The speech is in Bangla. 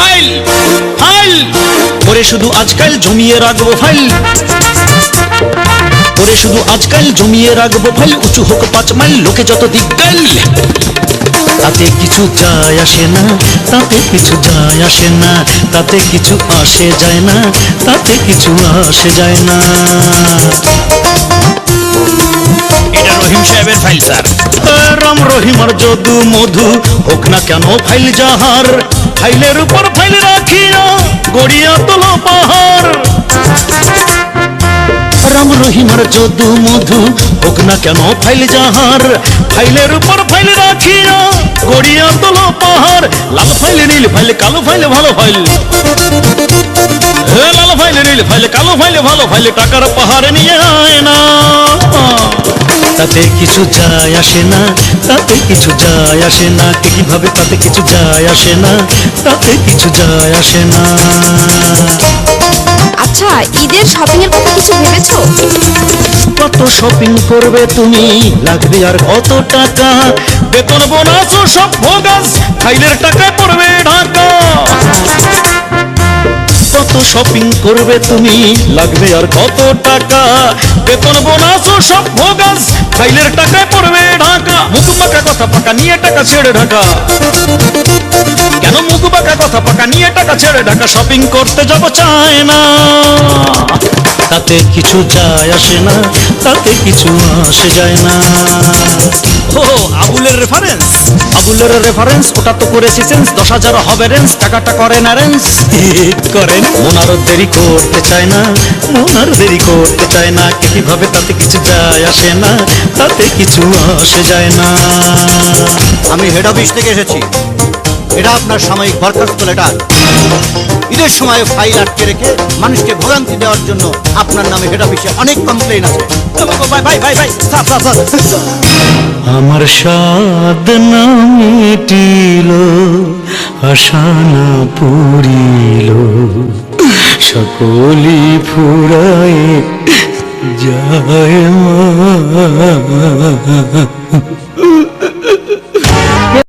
ফাইল ফাইল ওরে শুধু আজকাল জমিয়ে রাখবো ফাইল, ওরে শুধু আজকাল জমিয়ে রাখবো ফাইল। উঁচু হোক 5 মাইল, লোকে যত দিকগাইল, তাতে কিছু যায় আসে না, তাতে কিছু যায় আসে না, তাতে কিছু আসে যায় না, তাতে কিছু আসে যায় না। এটা রহিম সাহেবের ফাইল স্যার। রাম রহিম আর যদু মধু হোক না কেন ফাইল যাহার, ফাইলের উপর ফাইল রাখিয়া গড়িয়া তোলো পাহাড়। রাম রহিম আর যদু মধু হোক না কেন ফাইল যাহার, ফাইলের উপর ফাইল রাখিয়া গড়িয়া তোলো পাহাড়। লাল ফাইল নীল ফাইল কালো ফাইল ভালো ফাইল, লাল ফাইল নীল ফাইল কালো ফাইল ভালো ফাইল, টাকার পাহাড় নিয়ে আয় না। তাতে কিছু যায় আসে না, তাতে কিছু যায় আসে না, কিভাবে তাতে কিছু যায় আসে না, তাতে কিছু যায় আসে না। আচ্ছা, ঈদের শপিং এর কথা কিছু ভেবেছো? কত শপিং করবে তুমি, লাগবে আর কত টাকা, বেতন বোনাস সব ভোগাস, ফাইলের টাকায় পড়বে ঢাকা। কত শপিং করবে তুমি, লাগবে আর কত টাকা, বেতন বোনাস সব ভোগাস, ফাইলের টাকায় পড়বে ঢাকা। মুখ বাঁকা কথা পাকা নিয়ে টাকা ছেড়ে ঢাকা, কেন মুখ বাঁকা কথা পাকা নিয়ে টাকা ছেড়ে ঢাকা। শপিং করতে যাব চায় না, তাতে কিছু যায় আসে না, তাতে কিছু আসে যায় না। ও আবুলের রেফারেন্স, আবুলের রেফারেন্স ওটা তো করেছি সেন্স, 10,000 হবে রেন্স, টাকাটা করেন অ্যারেঞ্জ করেন। মনারও দেরি করতে চায় না, মনারও দেরি করতে চায় না, কিভাবে তাতে কিছু যায় আসে না, তাতে কিছু আসে যায় না। আমি হেড অফিস থেকে এসেছি, এটা আপনার সাময়িক বরখাস্ত লেটার। ঈদের সময় ফাইল আটকে রেখে মানুষকে ভোগান্তি দেওয়ার জন্য আপনার নামে হেড অফিসে অনেক কমপ্লেইন আছে। ভাই ভাই ভাই ভাই স্যার স্যার স্যার, আমার স্বাদ না মিটিল, আশা না পুরিল, সকলি ফুরায় যায় মা।